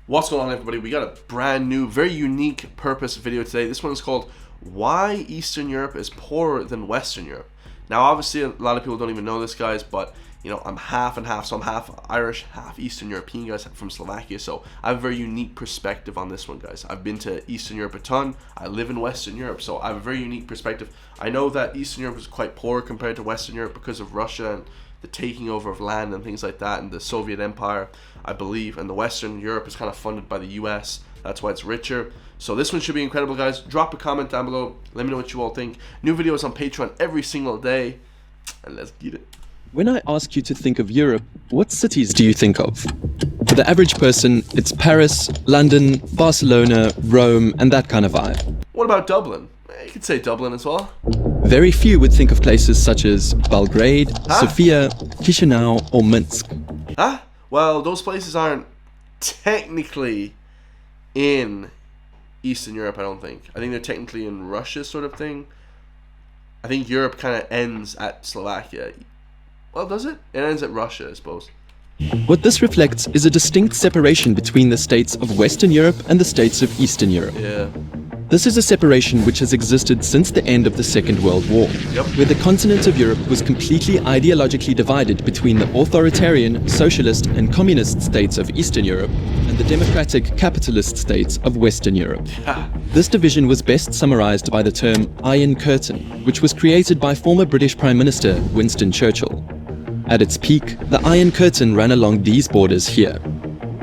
What's going on, everybody? We got a brand new, very unique purpose video today. This one is called Why Eastern Europe is Poorer Than Western Europe. Now, obviously, a lot of people don't even know this, guys, but you know, I'm half and half, so I'm half Irish, half Eastern European, guys, from Slovakia, so I have a very unique perspective on this one, guys. I've been to Eastern Europe a ton. I live in Western Europe, so I have a very unique perspective. I know that Eastern Europe is quite poor compared to Western Europe because of Russia and the taking over of land and things like that, and the Soviet Empire, I believe, and the Western Europe is kind of funded by the US. That's why it's richer. So this one should be incredible, guys. Drop a comment down below. Let me know what you all think. New videos on Patreon every single day, and let's get it. When I ask you to think of Europe, what cities do you think of? For the average person, it's Paris, London, Barcelona, Rome, and that kind of vibe. What about Dublin? You could say Dublin as well. Very few would think of places such as Belgrade, Sofia, Chisinau, or Minsk. Well, those places aren't technically in Eastern Europe, I don't think. I think they're technically in Russia, sort of thing. I think Europe kind of ends at Slovakia. Well, does it? It ends at Russia, I suppose. What this reflects is a distinct separation between the states of Western Europe and the states of Eastern Europe. Yeah. This is a separation which has existed since the end of the Second World War, where the continent of Europe was completely ideologically divided between the authoritarian, socialist and communist states of Eastern Europe and the democratic capitalist states of Western Europe. This division was best summarized by the term Iron Curtain, which was created by former British Prime Minister Winston Churchill. At its peak, the Iron Curtain ran along these borders here.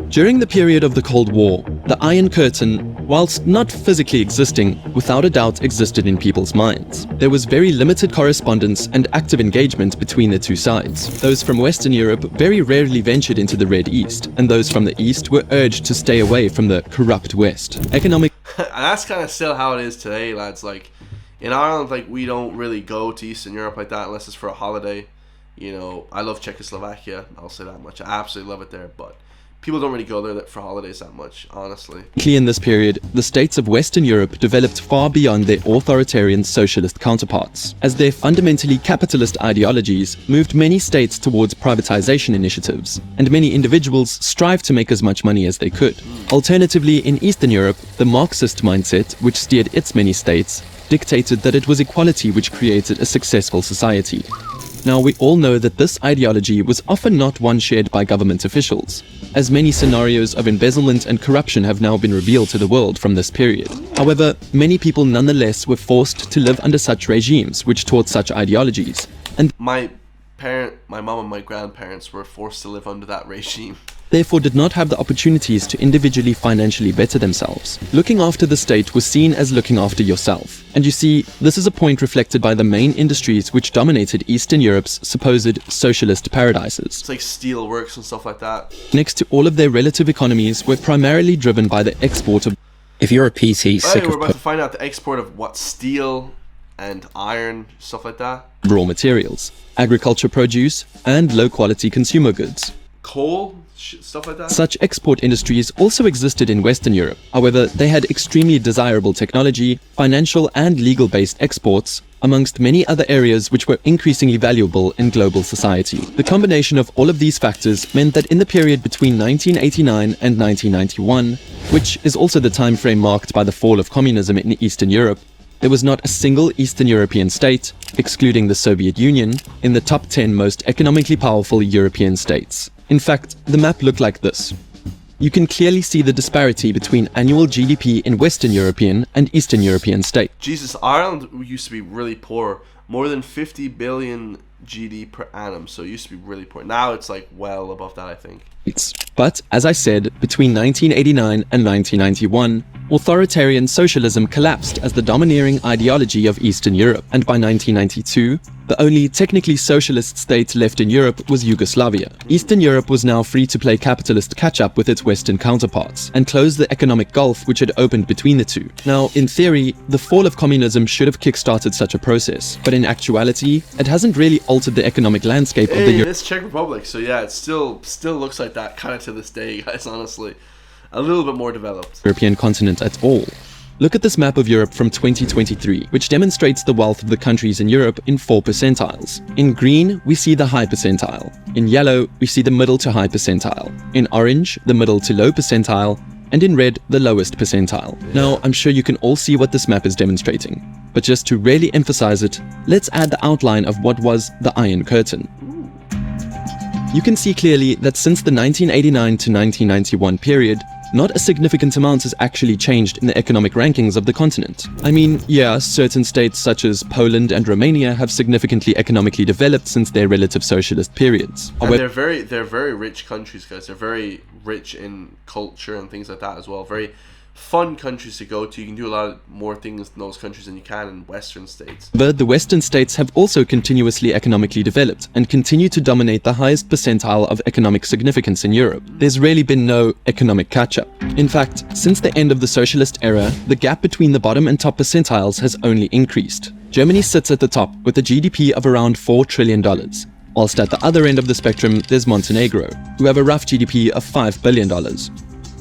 During the period of the Cold War, the Iron Curtain, whilst not physically existing, without a doubt existed in people's minds. There was very limited correspondence and active engagement between the two sides. Those from Western Europe very rarely ventured into the Red East, and those from the East were urged to stay away from the corrupt West. And that's kind of still how it is today, lads. Like, in Ireland, like, we don't really go to Eastern Europe like that unless it's for a holiday. You know, I love Czechoslovakia, I'll say that much. I absolutely love it there, but people don't really go there for holidays that much, honestly. In this period, the states of Western Europe developed far beyond their authoritarian socialist counterparts, as their fundamentally capitalist ideologies moved many states towards privatization initiatives, and many individuals strived to make as much money as they could. Alternatively, in Eastern Europe, the Marxist mindset, which steered its many states, dictated that it was equality which created a successful society. Now, we all know that this ideology was often not one shared by government officials, as many scenarios of embezzlement and corruption have now been revealed to the world from this period. However, many people nonetheless were forced to live under such regimes which taught such ideologies. And my mom and my grandparents were forced to live under that regime. Therefore did not have the opportunities to individually financially better themselves. Looking after the state was seen as looking after yourself. And you see, this is a point reflected by the main industries which dominated Eastern Europe's supposed socialist paradises. It's like steel works and stuff like that. Next to all of their relative economies were primarily driven by the export of... If you're a PT sick we're about to find out the export of what? Steel and iron, stuff like that. Raw materials, agriculture produce, and low-quality consumer goods. Coal? Stuff like that. Such export industries also existed in Western Europe. However, they had extremely desirable technology, financial and legal-based exports, amongst many other areas which were increasingly valuable in global society. The combination of all of these factors meant that in the period between 1989 and 1991, which is also the time frame marked by the fall of communism in Eastern Europe, there was not a single Eastern European state, excluding the Soviet Union, in the top 10 most economically powerful European states. In fact, the map looked like this. You can clearly see the disparity between annual GDP in Western European and Eastern European states. Jesus, Ireland used to be really poor. More than 50 billion GD per annum, so it used to be really poor. Now it's like well above that, I think. But, as I said, between 1989 and 1991, authoritarian socialism collapsed as the domineering ideology of Eastern Europe, and by 1992, the only technically socialist state left in Europe was Yugoslavia. Eastern Europe was now free to play capitalist catch-up with its Western counterparts, and close the economic gulf which had opened between the two. Now, in theory, the fall of communism should have kick-started such a process, but in actuality, it hasn't really altered the economic landscape of the it's Czech Republic, so yeah, it still looks like that kind of to this day, guys, honestly. A little bit more developed. European continent at all. Look at this map of Europe from 2023, which demonstrates the wealth of the countries in Europe in 4 percentiles. In green, we see the high percentile. In yellow, we see the middle to high percentile. In orange, the middle to low percentile. and in red, the lowest percentile. Now, I'm sure you can all see what this map is demonstrating, but just to really emphasize it, let's add the outline of what was the Iron Curtain. You can see clearly that since the 1989 to 1991 period, not a significant amount has actually changed in the economic rankings of the continent. I mean, yeah, certain states such as Poland and Romania have significantly economically developed since their relative socialist periods. And they're very rich countries, guys. They're very rich in culture and things like that as well. Very fun countries to go to. You can do a lot more things in those countries than you can in Western states. But the Western states have also continuously economically developed and continue to dominate the highest percentile of economic significance in Europe. There's really been no economic catch-up. In fact, since the end of the socialist era, the gap between the bottom and top percentiles has only increased. Germany sits at the top with a GDP of around $4 trillion. Whilst at the other end of the spectrum, there's Montenegro, who have a rough GDP of $5 billion.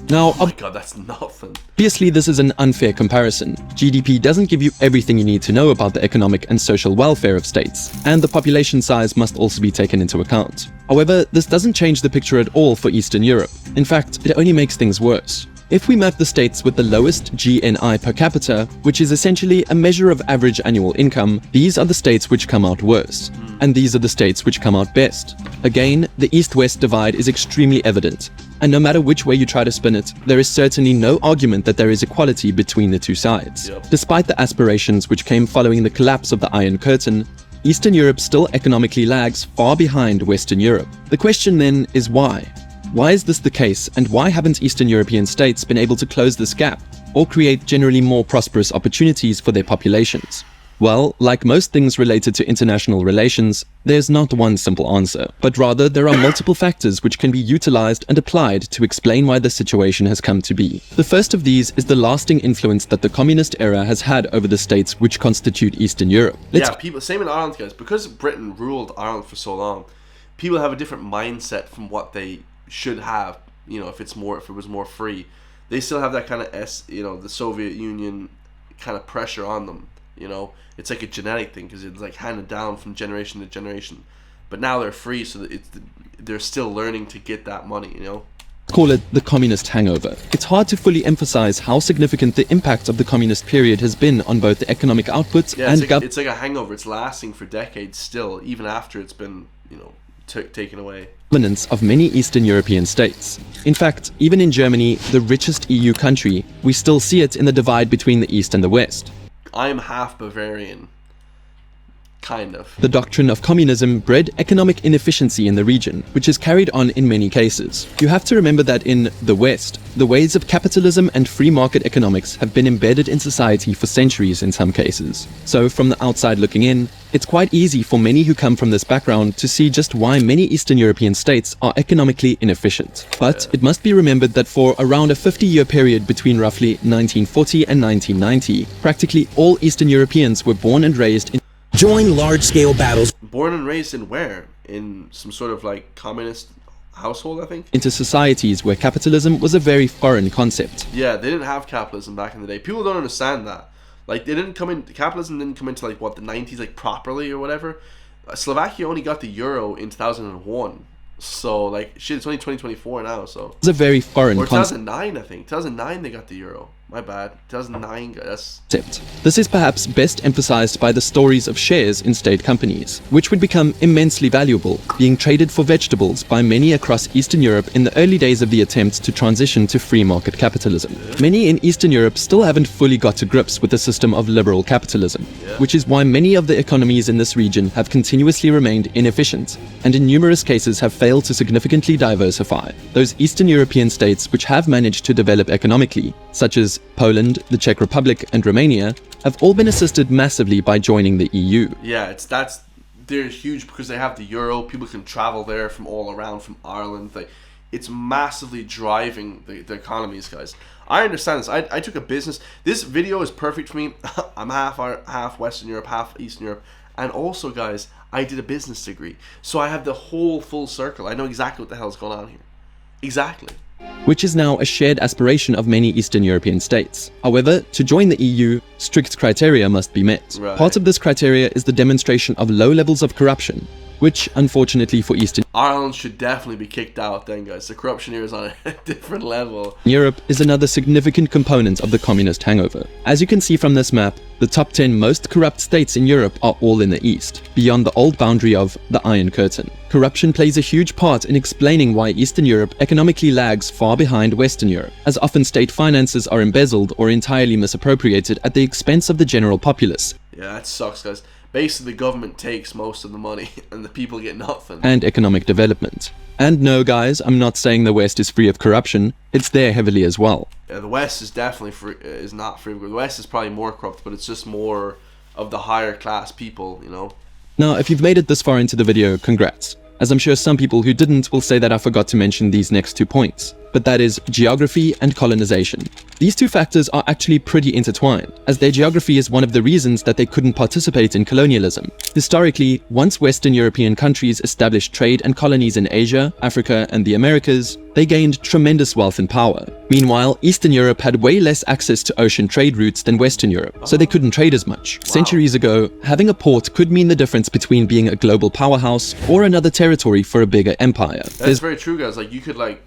Now, oh my god, that's nothing. Obviously, this is an unfair comparison. GDP doesn't give you everything you need to know about the economic and social welfare of states, and the population size must also be taken into account. However, this doesn't change the picture at all for Eastern Europe. In fact, it only makes things worse. If we map the states with the lowest GNI per capita, which is essentially a measure of average annual income, these are the states which come out worst. And these are the states which come out best. Again, the East-West divide is extremely evident. And no matter which way you try to spin it, there is certainly no argument that there is equality between the two sides. Despite the aspirations which came following the collapse of the Iron Curtain, Eastern Europe still economically lags far behind Western Europe. The question then is why? Why is this the case, and why haven't Eastern European states been able to close this gap or create generally more prosperous opportunities for their populations? Well, like most things related to international relations, there's not one simple answer, but rather there are multiple factors which can be utilized and applied to explain why the situation has come to be. The first of these is the lasting influence that the communist era has had over the states which constitute Eastern Europe. People, same in Ireland, guys. Because Britain ruled Ireland for so long, people have a different mindset from what they should have. You know, if it was more free, they still have that kind of the Soviet Union kind of pressure on them. You know, it's like a genetic thing because it's like handed down from generation to generation. But now they're free, so that they're still learning to get that money. You know. Call it the Communist Hangover. It's hard to fully emphasize how significant the impact of the communist period has been on both the economic output and it's like a hangover. It's lasting for decades still, even after it's been taken away. Governance of many Eastern European states. In fact, even in Germany, the richest EU country, we still see it in the divide between the East and the West. I'm half Bavarian. Kind of. The doctrine of communism bred economic inefficiency in the region, which is carried on in many cases. You have to remember that in the West, the ways of capitalism and free market economics have been embedded in society for centuries in some cases. So from the outside looking in, it's quite easy for many who come from this background to see just why many Eastern European states are economically inefficient. But it must be remembered that for around a 50-year period between roughly 1940 and 1990, practically all Eastern Europeans were born and raised in join large-scale battles. Born and raised in where? In some sort of like communist household, I think? Into societies where capitalism was a very foreign concept. Yeah, they didn't have capitalism back in the day. People don't understand that. Like, capitalism didn't come into like what, the 90s, like properly or whatever. Slovakia only got the euro in 2001. So like shit, it's only 2024 now, so it's a very foreign concept. 2009, I think 2009 they got the euro. My bad. 2009, guys. This is perhaps best emphasized by the stories of shares in state companies, which would become immensely valuable, being traded for vegetables by many across Eastern Europe in the early days of the attempt to transition to free market capitalism. Many in Eastern Europe still haven't fully got to grips with the system of liberal capitalism, which is why many of the economies in this region have continuously remained inefficient, and in numerous cases have failed to significantly diversify. Those Eastern European states which have managed to develop economically, such as Poland, the Czech Republic, and Romania, have all been assisted massively by joining the EU. Yeah, they're huge because they have the euro. People can travel there from all around, from Ireland. It's massively driving the economies, guys. I understand this. I took a business. This video is perfect for me. I'm half Western Europe, half Eastern Europe. And also, guys, I did a business degree. So I have the whole full circle. I know exactly what the hell's going on here. Exactly. Which is now a shared aspiration of many Eastern European states. However, to join the EU, strict criteria must be met. Right. Part of this criteria is the demonstration of low levels of corruption, which, unfortunately for Eastern Ireland should definitely be kicked out then, guys. The corruption here is on a different level. Europe is another significant component of the communist hangover. As you can see from this map, the top 10 most corrupt states in Europe are all in the east, beyond the old boundary of the Iron Curtain. Corruption plays a huge part in explaining why Eastern Europe economically lags far behind Western Europe, as often state finances are embezzled or entirely misappropriated at the expense of the general populace. Yeah, that sucks, guys. Basically, the government takes most of the money and the people get nothing. And economic development. And no, guys, I'm not saying the West is free of corruption. It's there heavily as well. Yeah, the West is definitely free, is not free. The West is probably more corrupt, but it's just more of the higher class people, you know. Now, if you've made it this far into the video, congrats. As I'm sure some people who didn't will say that I forgot to mention these next 2 points. But that is geography and colonization. These two factors are actually pretty intertwined, as their geography is one of the reasons that they couldn't participate in colonialism. Historically, once Western European countries established trade and colonies in Asia, Africa, and the Americas, they gained tremendous wealth and power. Meanwhile, Eastern Europe had way less access to ocean trade routes than Western Europe, so they couldn't trade as much. Wow. Centuries ago, having a port could mean the difference between being a global powerhouse or another territory for a bigger empire. That's very true, guys. Like, you could,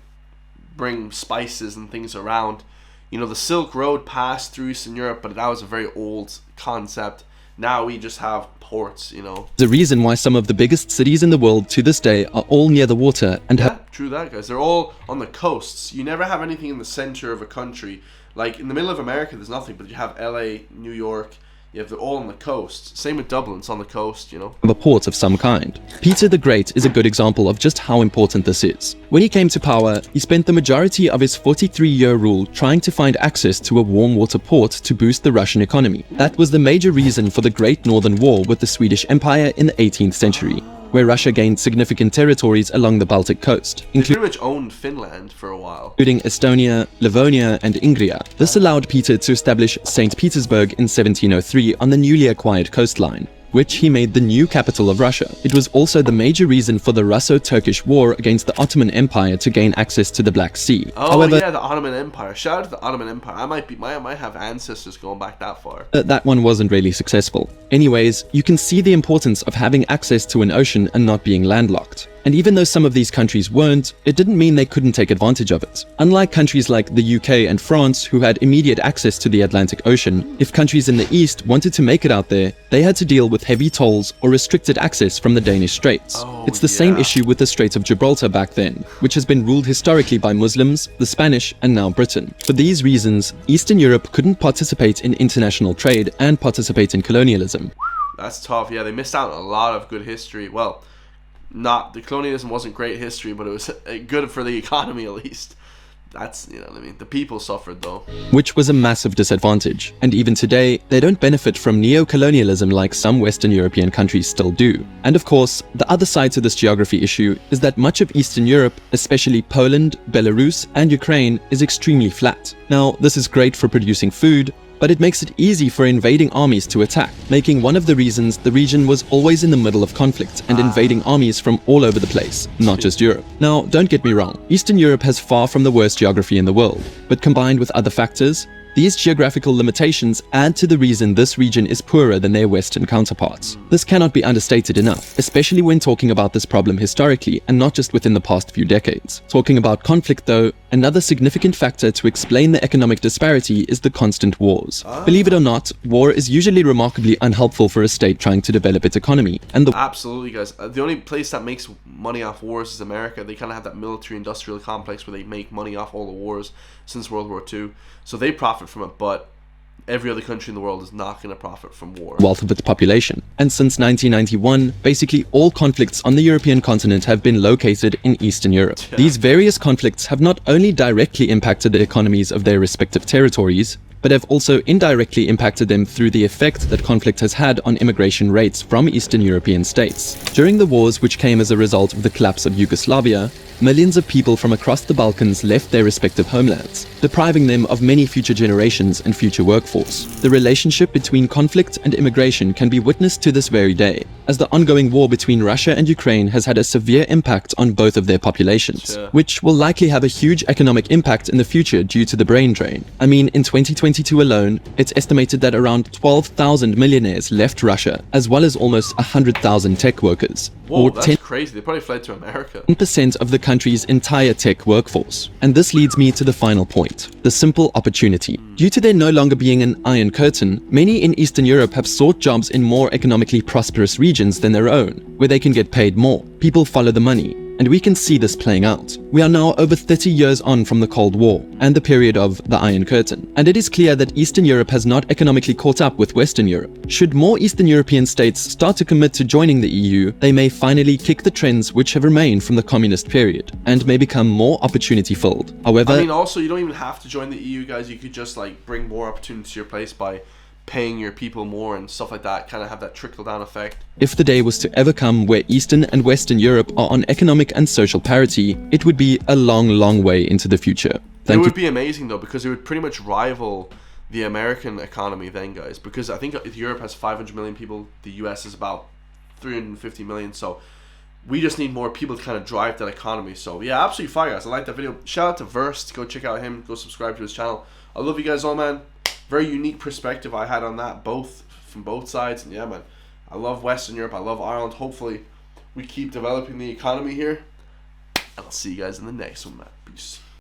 bring spices and things around. You know, the Silk Road passed through Eastern Europe, but that was a very old concept. Now we just have ports, you know. The reason why some of the biggest cities in the world to this day are all near the water and true that, guys. They're all on the coasts. You never have anything in the center of a country. Like in the middle of America, there's nothing, but you have LA, New York. You have it all on the coast. Same with Dublin, it's on the coast, you know. A port of some kind. Peter the Great is a good example of just how important this is. When he came to power, he spent the majority of his 43-year rule trying to find access to a warm water port to boost the Russian economy. That was the major reason for the Great Northern War with the Swedish Empire in the 18th century, where Russia gained significant territories along the Baltic coast, they pretty much owned Finland for a while, including Estonia, Livonia, and Ingria. This allowed Peter to establish St. Petersburg in 1703 on the newly acquired coastline, which he made the new capital of Russia. It was also the major reason for the Russo-Turkish War against the Ottoman Empire to gain access to the Black Sea. Oh, however, yeah, the Ottoman Empire. Shout out to the Ottoman Empire. I might have ancestors going back that far. That one wasn't really successful. Anyways, you can see the importance of having access to an ocean and not being landlocked. And even though some of these countries weren't, it didn't mean they couldn't take advantage of it. Unlike countries like the UK and France, who had immediate access to the Atlantic Ocean, if countries in the East wanted to make it out there, they had to deal with heavy tolls or restricted access from the Danish Straits. It's the same issue with the Strait of Gibraltar back then, which has been ruled historically by Muslims, the Spanish, and now Britain. For these reasons, Eastern Europe couldn't participate in international trade and participate in colonialism. That's tough. Yeah, they missed out on a lot of good history. Well, the colonialism wasn't great history, but it was good for the economy at least. That's, you know what I mean. The people suffered though. Which was a massive disadvantage. And even today, they don't benefit from neo-colonialism like some Western European countries still do. And of course, the other side to this geography issue is that much of Eastern Europe, especially Poland, Belarus, and Ukraine, is extremely flat. Now, this is great for producing food, but it makes it easy for invading armies to attack, making one of the reasons the region was always in the middle of conflict and invading armies from all over the place, not just Europe. Now, don't get me wrong, Eastern Europe has far from the worst geography in the world, but combined with other factors, these geographical limitations add to the reason this region is poorer than their Western counterparts. This cannot be understated enough, especially when talking about this problem historically and not just within the past few decades. Talking about conflict though, another significant factor to explain the economic disparity is the constant wars. Believe it or not, war is usually remarkably unhelpful for a state trying to develop its economy. And Absolutely, guys. The only place that makes money off wars is America. They kind of have that military-industrial complex where they make money off all the wars since World War II. So they profit from it, but every other country in the world is not going to profit from war. Wealth of its population. And since 1991, basically all conflicts on the European continent have been located in Eastern Europe. Yeah. These various conflicts have not only directly impacted the economies of their respective territories, but have also indirectly impacted them through the effect that conflict has had on immigration rates from Eastern European states. During the wars which came as a result of the collapse of Yugoslavia, millions of people from across the Balkans left their respective homelands, depriving them of many future generations and future workforce. The relationship between conflict and immigration can be witnessed to this very day, as the ongoing war between Russia and Ukraine has had a severe impact on both of their populations, which will likely have a huge economic impact in the future due to the brain drain. I mean, in 2022, 2022 alone, it's estimated that around 12,000 millionaires left Russia, as well as almost 100,000 tech workers. Whoa, or that's crazy. They probably fled to America. 10% of the country's entire tech workforce. And this leads me to the final point, the simple opportunity. Due to there no longer being an iron curtain, many in Eastern Europe have sought jobs in more economically prosperous regions than their own, where they can get paid more. People follow the money. And we can see this playing out. We are now over 30 years on from the Cold War and the period of the Iron Curtain. And it is clear that Eastern Europe has not economically caught up with Western Europe. Should more Eastern European states start to commit to joining the EU, they may finally kick the trends which have remained from the communist period and may become more opportunity filled. However, I mean, also, you don't even have to join the EU, guys. You could just like bring more opportunity to your place by paying your people more and stuff like that, kind of have that trickle-down effect. If the day was to ever come where Eastern and Western Europe are on economic and social parity, it would be a long, long way into the future. It would be amazing though, because it would pretty much rival the American economy then, guys, because I think Europe has 500 million people, the US is about 350 million, so we just need more people to kind of drive that economy. So yeah, absolutely fire, guys. I like that video. Shout out to Verst, go check out him, go subscribe to his channel. I love you guys all, man. Very unique perspective I had on that, from both sides. And yeah, man, I love Western Europe, I love Ireland. Hopefully we keep developing the economy here, and I'll see you guys in the next one, man. Peace.